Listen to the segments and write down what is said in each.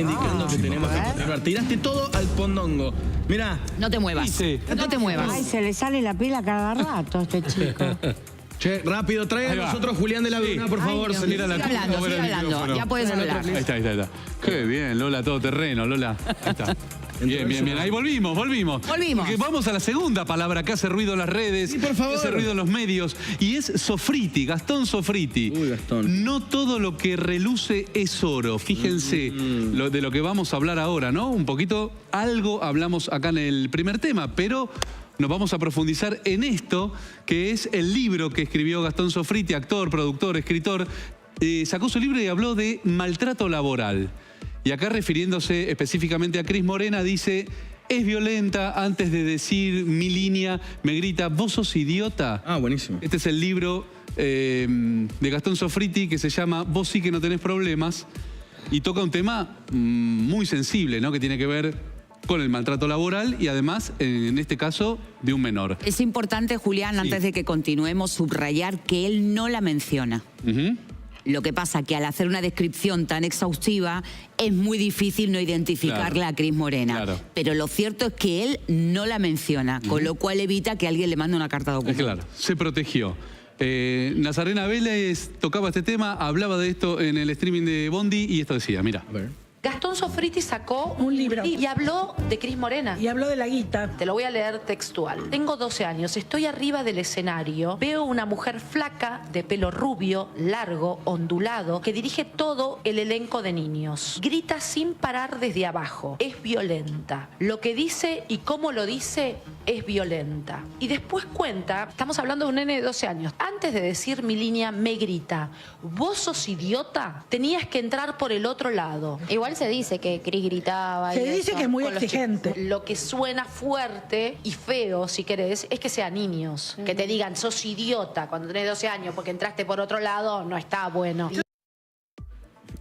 está indicando que tenemos que continuar. Tiraste todo al pondongo. Mirá. No te muevas. No te muevas. Ay, se le sale la pila cada rato a este chico. Che, rápido, traigan a nosotros Julián de la Luna, por favor. Sigue hablando, ya puedes hablar. Ahí está. Qué bien, Lola, todo terreno, Lola. Ahí está. Bien. Ahí volvimos. Porque vamos a la segunda palabra que hace ruido en las redes. Sí, por favor. Que hace ruido en los medios. Y es Sofriti, Gastón Sofriti. Uy, Gastón. No todo lo que reluce es oro. Fíjense de lo que vamos a hablar ahora, ¿no? Un poquito, algo hablamos acá en el primer tema, pero nos vamos a profundizar en esto, que es el libro que escribió Gastón Sofriti, actor, productor, escritor. Sacó su libro y habló de maltrato laboral. Y acá, refiriéndose específicamente a Cris Morena, dice: es violenta, antes de decir mi línea me grita, ¿vos sos idiota? Ah, buenísimo. Este es el libro de Gastón Sofriti, que se llama Vos sí que no tenés problemas, y toca un tema muy sensible, ¿no? Que tiene que ver con el maltrato laboral y además, en este caso, de un menor. Es importante, Julián, antes de que continuemos, subrayar que él no la menciona. Lo que pasa que al hacer una descripción tan exhaustiva es muy difícil no identificarla a Cris Morena. Pero lo cierto es que él no la menciona, con lo cual evita que alguien le mande una carta documento. Claro, se protegió. Nazarena Vélez tocaba este tema, hablaba de esto en el streaming de Bondi y esto decía, mira. A ver. Gastón Sofriti sacó un libro y habló de Cris Morena. Y habló de la guita. Te lo voy a leer textual. Tengo 12 años, estoy arriba del escenario, veo una mujer flaca, de pelo rubio, largo, ondulado, que dirige todo el elenco de niños. Grita sin parar desde abajo. Es violenta. Lo que dice y cómo lo dice es violenta. Y después cuenta, estamos hablando de un nene de 12 años. Antes de decir mi línea, me grita: ¿vos sos idiota? Tenías que entrar por el otro lado. Igual se dice que Cris gritaba. Se dice que es muy exigente. Lo que suena fuerte y feo, si querés, es que sean niños. Que te digan, sos idiota cuando tenés 12 años porque entraste por otro lado, no está bueno.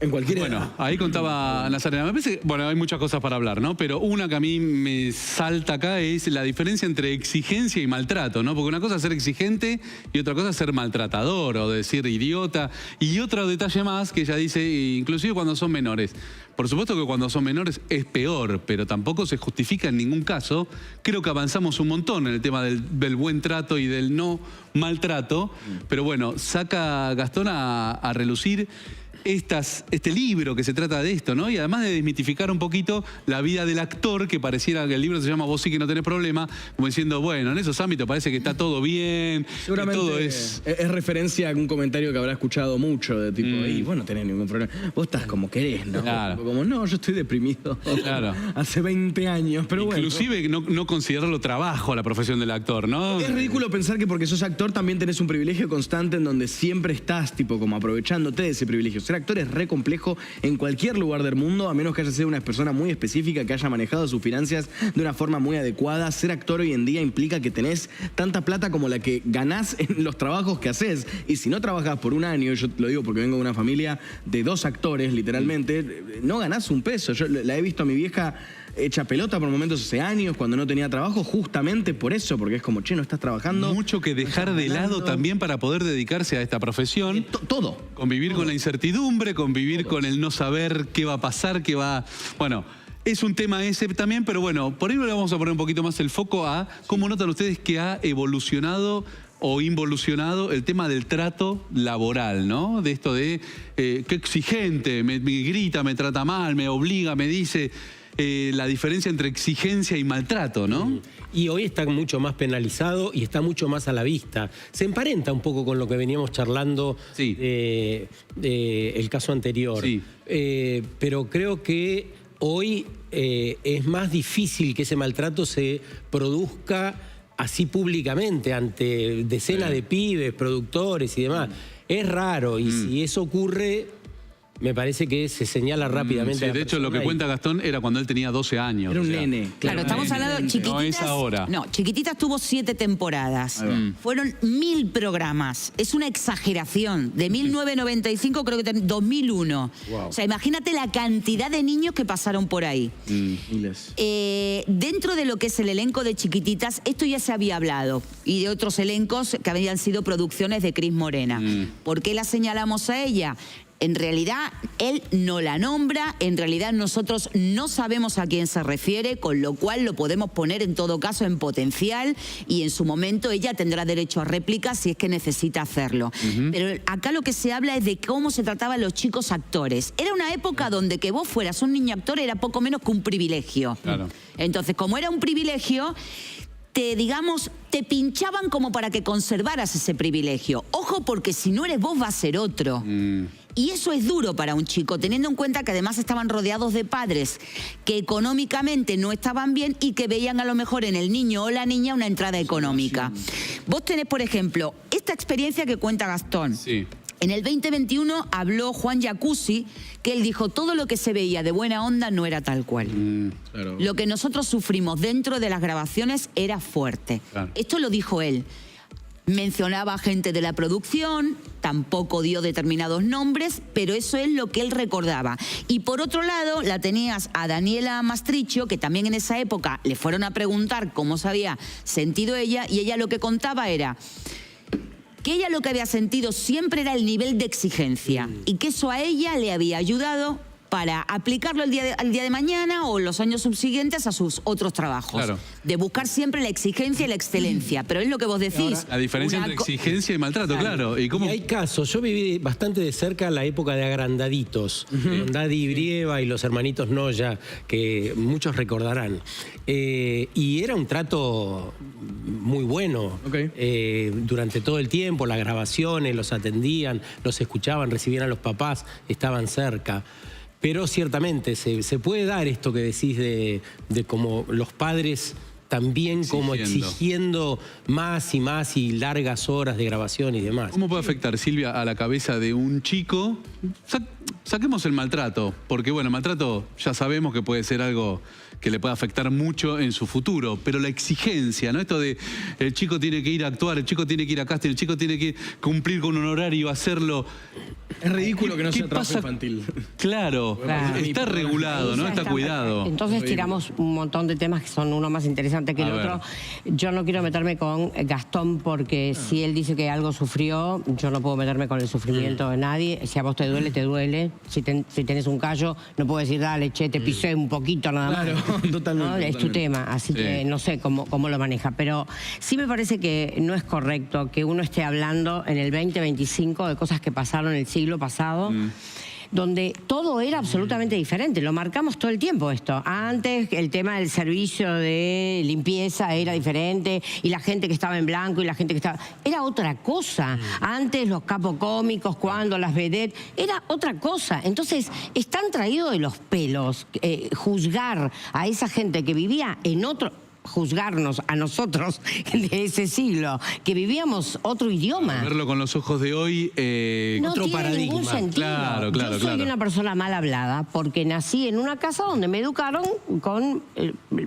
En cualquier Bueno, ahí contaba Nazarena. Me parece que, bueno, hay muchas cosas para hablar, ¿no? Pero una que a mí me salta acá es la diferencia entre exigencia y maltrato, ¿no? Porque una cosa es ser exigente y otra cosa es ser maltratador o decir idiota. Y otro detalle más que ella dice, inclusive cuando son menores. Por supuesto que cuando son menores es peor, pero tampoco se justifica en ningún caso. Creo que avanzamos un montón en el tema del buen trato y del no maltrato. Pero bueno, saca Gastón a relucir este libro que se trata de esto, ¿no? Y además de desmitificar un poquito la vida del actor, que pareciera que el libro se llama Vos sí que no tenés problema, como diciendo, bueno, en esos ámbitos parece que está todo bien, seguramente todo es referencia a un comentario que habrá escuchado mucho, de tipo, y vos no tenés ningún problema. Vos estás como querés, ¿no? Claro. Como, no, yo estoy deprimido. Claro. Hace 20 años, pero inclusive bueno. no considerarlo trabajo a la profesión del actor, ¿no? Es ridículo pensar que porque sos actor también tenés un privilegio constante en donde siempre estás, tipo, como aprovechándote de ese privilegio. Ser actor es re complejo en cualquier lugar del mundo, a menos que haya sido una persona muy específica, que haya manejado sus finanzas de una forma muy adecuada. Ser actor hoy en día implica que tenés tanta plata como la que ganás en los trabajos que haces. Y si no trabajás por un año, yo lo digo porque vengo de una familia de 2 actores, literalmente, no ganás un peso. Yo la he visto a mi vieja hecha pelota por momentos hace años, cuando no tenía trabajo, justamente por eso, porque es como, che, no estás trabajando. Mucho que dejar de lado también para poder dedicarse a esta profesión. Todo. Convivir con la incertidumbre, convivir con el no saber qué va a pasar, qué va... Bueno, es un tema ese también, pero bueno, por ahí le vamos a poner un poquito más el foco a cómo notan ustedes que ha evolucionado o involucionado el tema del trato laboral, ¿no? De esto de qué exigente, me grita, me trata mal, me obliga, me dice... la diferencia entre exigencia y maltrato, ¿no? Y hoy está mucho más penalizado y está mucho más a la vista. Se emparenta un poco con lo que veníamos charlando el caso anterior. Sí. Pero creo que hoy es más difícil que ese maltrato se produzca así públicamente ante decenas de pibes, productores y demás. Es raro y si eso ocurre... Me parece que se señala rápidamente. Sí, de hecho, lo que cuenta Gastón era cuando él tenía 12 años. Era un nene. Claro, estamos hablando de Chiquititas. No es ahora. No, Chiquititas tuvo 7 temporadas. Fueron 1000 programas. Es una exageración. De 1995 creo que 2001. Wow. O sea, imagínate la cantidad de niños que pasaron por ahí. Miles. Dentro de lo que es el elenco de Chiquititas, esto ya se había hablado. Y de otros elencos que habían sido producciones de Cris Morena. ¿Por qué la señalamos a ella? En realidad, él no la nombra, en realidad nosotros no sabemos a quién se refiere, con lo cual lo podemos poner en todo caso en potencial y en su momento ella tendrá derecho a réplica si es que necesita hacerlo. Pero acá lo que se habla es de cómo se trataban los chicos actores. Era una época donde que vos fueras un niño actor era poco menos que un privilegio. Claro. Entonces, como era un privilegio, te pinchaban como para que conservaras ese privilegio. Ojo, porque si no eres vos va a ser otro. Y eso es duro para un chico, teniendo en cuenta que además estaban rodeados de padres que económicamente no estaban bien y que veían a lo mejor en el niño o la niña una entrada económica. Vos tenés, por ejemplo, esta experiencia que cuenta Gastón. Sí. En el 2021 habló Juan Jacuzzi, que él dijo todo lo que se veía de buena onda no era tal cual. Claro. Lo que nosotros sufrimos dentro de las grabaciones era fuerte. Claro. Esto lo dijo él. Mencionaba gente de la producción, tampoco dio determinados nombres, pero eso es lo que él recordaba. Y por otro lado, la tenías a Daniela Mastricchio, que también en esa época le fueron a preguntar cómo se había sentido ella, y ella lo que contaba era que ella lo que había sentido siempre era el nivel de exigencia y que eso a ella le había ayudado para aplicarlo al día de mañana o los años subsiguientes a sus otros trabajos. Claro. De buscar siempre la exigencia y la excelencia. Pero es lo que vos decís. La diferencia entre exigencia y maltrato, claro. ¿Y cómo? Y hay casos, yo viví bastante de cerca la época de Agrandaditos, con Daddy Brieva y los hermanitos Noya, que muchos recordarán. Y era un trato muy bueno. Durante todo el tiempo, las grabaciones, los atendían, los escuchaban, recibían a los papás, estaban cerca. Pero ciertamente se puede dar esto que decís de como los padres también como exigiendo más y largas horas de grabación y demás. ¿Cómo puede afectar, Silvia, a la cabeza de un chico? Saquemos el maltrato, porque bueno, el maltrato ya sabemos que puede ser algo que le puede afectar mucho en su futuro, pero la exigencia, ¿no? Esto de el chico tiene que ir a actuar, el chico tiene que ir a casting, el chico tiene que cumplir con un horario, hacerlo. Es ridículo que no ¿Qué sea trabajo pasa? infantil. Claro, está regulado, ¿no? Está cuidado. Entonces tiramos un montón de temas que son uno más interesante que el otro. Yo no quiero meterme con Gastón porque si él dice que algo sufrió, yo no puedo meterme con el sufrimiento de nadie. Si a vos te duele, te duele. Si tenés un callo, no puedo decir, dale, che, te pisé un poquito nada más. Claro, totalmente. ¿No? Es tu tema, así que no sé cómo lo maneja. Pero sí me parece que no es correcto que uno esté hablando en el 2025 de cosas que pasaron en el siglo pasado, donde todo era absolutamente diferente. Lo marcamos todo el tiempo esto. Antes el tema del servicio de limpieza era diferente y la gente que estaba en blanco y la gente que estaba... Era otra cosa. Antes los capocómicos, cuando las vedettes, era otra cosa. Entonces, están traídos de los pelos juzgar a esa gente que vivía en otro... juzgarnos a nosotros de ese siglo, que vivíamos otro idioma. Verlo con los ojos de hoy, no otro tiene paradigma. ningún sentido. Claro, Yo soy una persona mal hablada porque nací en una casa donde me educaron con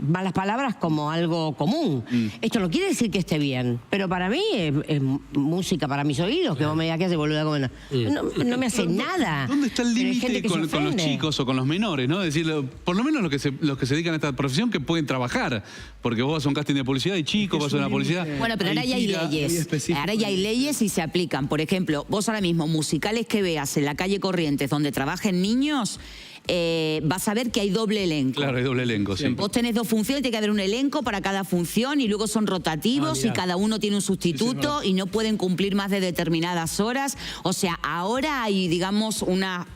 malas palabras como algo común. Esto no quiere decir que esté bien, pero para mí es música para mis oídos, que vos me digas que hace boluda como no me hace nada. ¿Dónde está el límite con los chicos o con los menores, no? Decir, por lo menos los que se dedican a esta profesión que pueden trabajar. Porque vos vas a un casting de publicidad y chicos, vas a una publicidad. Bueno, pero ahora ya hay leyes. Ahora ya hay leyes y se aplican. Por ejemplo, vos ahora mismo, musicales que veas en la calle Corrientes donde trabajen niños, vas a ver que hay doble elenco. Claro, hay doble elenco, sí. Vos tenés 2 funciones, tiene que haber un elenco para cada función y luego son rotativos y cada uno tiene un sustituto y no pueden cumplir más de determinadas horas. O sea, ahora hay, digamos, una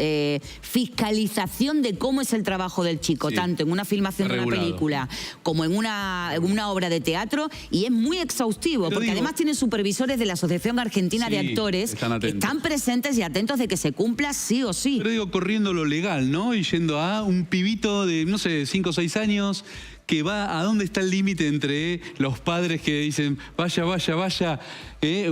fiscalización de cómo es el trabajo del chico, tanto en una filmación de una película como en una obra de teatro, y es muy exhaustivo, porque además tienen supervisores de la Asociación Argentina de Actores que están presentes y atentos de que se cumpla sí o sí. Pero digo, corriendo lo legal, ¿no? Y yendo a un pibito de, no sé, 5 o 6 años que va a dónde está el límite entre los padres que dicen vaya, vaya, vaya,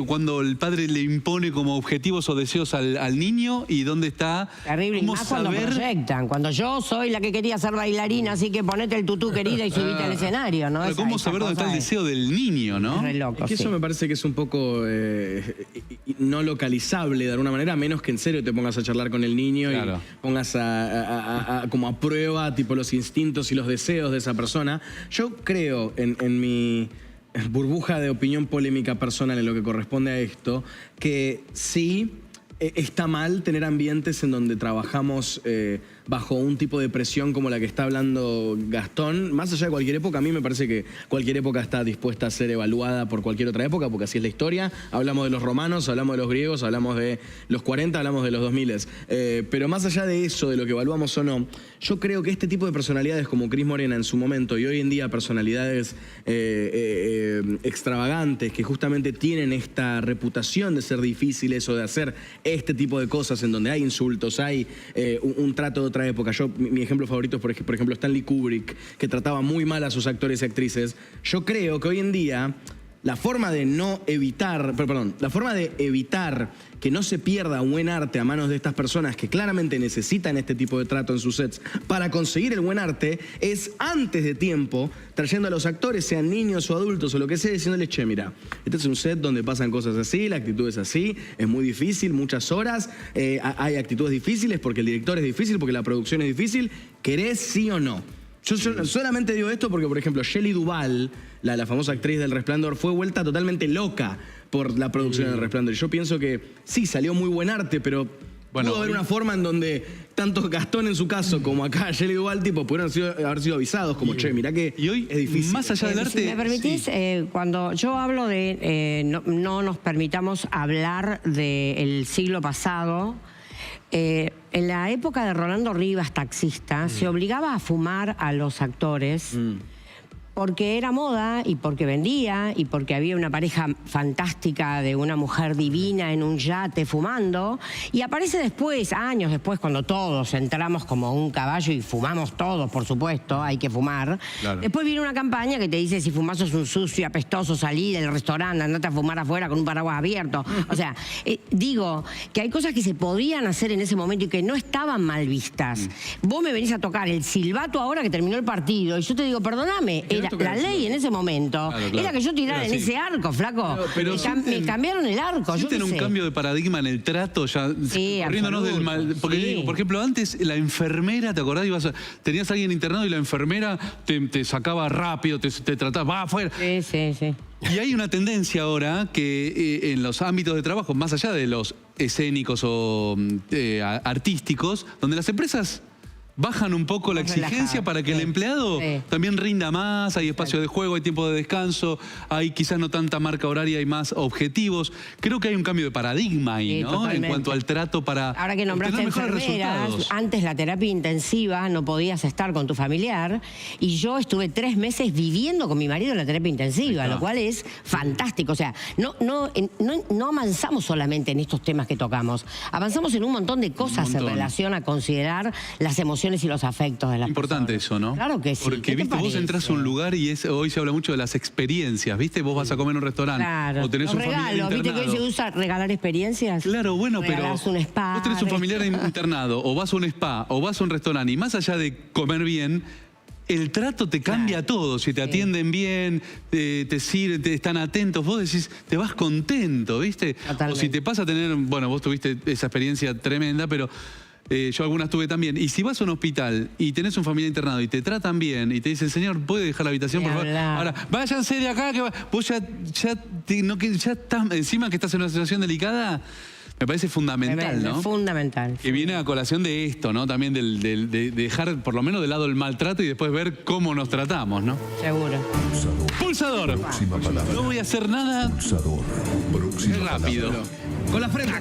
cuando el padre le impone como objetivos o deseos al niño, y dónde está. Terrible, y más cuando proyectan, cuando yo soy la que quería ser bailarina, así que ponete el tutú, querida, y subite al escenario, ¿no? Pero ¿cómo saber dónde está el deseo del niño, no? Es re loco, Es que eso me parece que es un poco no localizable de alguna manera, a menos que en serio te pongas a charlar con el niño y pongas como a prueba tipo los instintos y los deseos de esa persona. Yo creo en mi burbuja de opinión polémica personal en lo que corresponde a esto, que sí está mal tener ambientes en donde trabajamos bajo un tipo de presión como la que está hablando Gastón. Más allá de cualquier época, a mí me parece que cualquier época está dispuesta a ser evaluada por cualquier otra época, porque así es la historia. Hablamos de los romanos, hablamos de los griegos, hablamos de los 40, hablamos de los 2000. Pero más allá de eso, de lo que evaluamos o no, yo creo que este tipo de personalidades como Cris Morena en su momento y hoy en día personalidades extravagantes que justamente tienen esta reputación de ser difíciles o de hacer este tipo de cosas en donde hay insultos, hay un trato de otra época. Mi ejemplo favorito es, por ejemplo, Stanley Kubrick, que trataba muy mal a sus actores y actrices. Yo creo que hoy en día la forma de evitar que no se pierda un buen arte a manos de estas personas que claramente necesitan este tipo de trato en sus sets para conseguir el buen arte es antes de tiempo, trayendo a los actores, sean niños o adultos o lo que sea, diciéndoles, che, mira, este es un set donde pasan cosas así, la actitud es así, es muy difícil, muchas horas, hay actitudes difíciles porque el director es difícil, porque la producción es difícil, ¿querés sí o no? Yo solamente digo esto porque, por ejemplo, Shelley Duvall, la famosa actriz del Resplandor, fue vuelta totalmente loca por la producción del Resplandor. Yo pienso que sí, salió muy buen arte, pero pudo haber una forma en donde tanto Gastón en su caso como acá Shelley Duvall pudieron haber sido avisados como, che, mirá que y hoy, es difícil. Más allá del arte... Si me permitís, cuando yo hablo de no nos permitamos hablar del siglo pasado... en la época de Rolando Rivas, taxista, se obligaba a fumar a los actores porque era moda y porque vendía y porque había una pareja fantástica de una mujer divina en un yate fumando, y aparece después, años después, cuando todos entramos como un caballo y fumamos todos, por supuesto, hay que fumar. Claro. Después viene una campaña que te dice, si fumás sos un sucio, apestoso, salí del restaurante, andate a fumar afuera con un paraguas abierto. O sea, digo que hay cosas que se podían hacer en ese momento y que no estaban mal vistas. Vos me venís a tocar el silbato ahora que terminó el partido y yo te digo, perdóname, la ley en ese momento era que yo tirara en ese arco, flaco. Pero me cambiaron el arco. ¿Sienten un cambio de paradigma en el trato? Ya corriéndonos del mal. Porque digo, por ejemplo, antes la enfermera, ¿te acordás? Tenías a alguien internado y la enfermera te sacaba rápido, te trataba, va afuera. Sí. Y hay una tendencia ahora que en los ámbitos de trabajo, más allá de los escénicos o artísticos, donde las empresas bajan un poco la exigencia para que el empleado también rinda más, hay espacio de juego, hay tiempo de descanso, hay quizás no tanta marca horaria, hay más objetivos. Creo que hay un cambio de paradigma ahí, ¿no? Totalmente. En cuanto al trato para ahora que nombraste enfermeras, antes la terapia intensiva no podías estar con tu familiar y yo estuve 3 meses viviendo con mi marido en la terapia intensiva, lo cual es fantástico. O sea, no avanzamos solamente en estos temas que tocamos, avanzamos en un montón de cosas en relación a considerar las emociones y los afectos de las Importante personas. eso, ¿no? Claro que sí. Porque, viste, vos entras a un lugar y hoy se habla mucho de las experiencias, ¿viste? Vos vas a comer en un restaurante o tenés un familiar internado. ¿Viste que hoy se usa regalar experiencias? Claro, bueno, pero un spa, vos tenés un familiar internado o vas a un spa o vas a un restaurante y más allá de comer bien, el trato te cambia todo. Si te atienden bien, te sirven, están atentos, vos decís, te vas contento, ¿viste? Totalmente. O si te pasa a tener, bueno, vos tuviste esa experiencia tremenda, pero... yo algunas tuve también. Y si vas a un hospital y tenés un familiar internado y te tratan bien y te dicen, señor, ¿puede dejar la habitación, por favor? Ahora, váyanse de acá, que vos ya estás, encima que estás en una situación delicada, me parece fundamental, ¿no? Fundamental. Que viene a colación de esto, ¿no? También de dejar por lo menos de lado el maltrato y después ver cómo nos tratamos, ¿no? Seguro. Pulsador. No voy a hacer nada. Pulsador. Rápido. Con la frente.